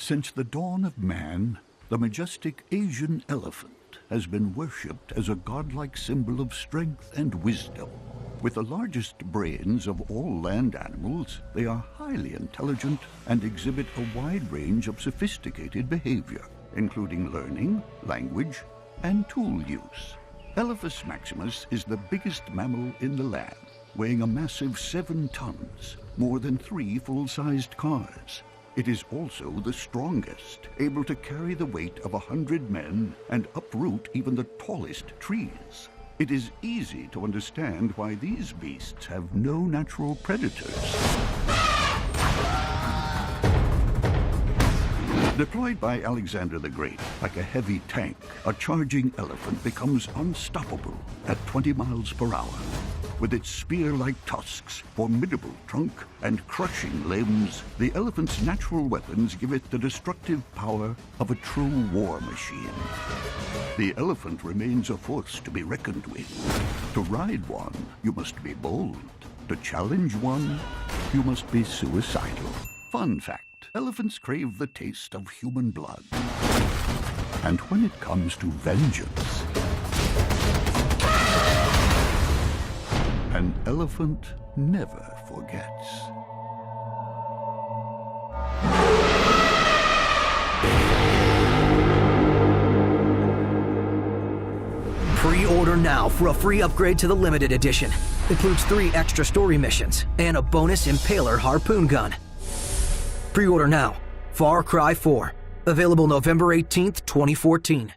Since the dawn of man, the majestic Asian elephant has been worshipped as a godlike symbol of strength and wisdom. With the largest brains of all land animals, they are highly intelligent and exhibit a wide range of sophisticated behavior, including learning, language, and tool use. Elephas maximus is the biggest mammal in the land, weighing a massive 7 tons, more than 3 full-sized cars. It is also the strongest, able to carry the weight of 100 men and uproot even the tallest trees. It is easy to understand why these beasts have no natural predators. Deployed by Alexander the Great like a heavy tank, a charging elephant becomes unstoppable at 20 miles per hour. With its spear-like tusks, formidable trunk, and crushing limbs, the elephant's natural weapons give it the destructive power of a true war machine. The elephant remains a force to be reckoned with. To ride one, you must be bold. To challenge one, you must be suicidal. Fun fact, elephants crave the taste of human blood. And when it comes to vengeance, an elephant never forgets. Pre-order now for a free upgrade to the limited edition. Includes 3 extra story missions and a bonus Impaler harpoon gun. Pre-order now. Far Cry 4. Available November 18th, 2014.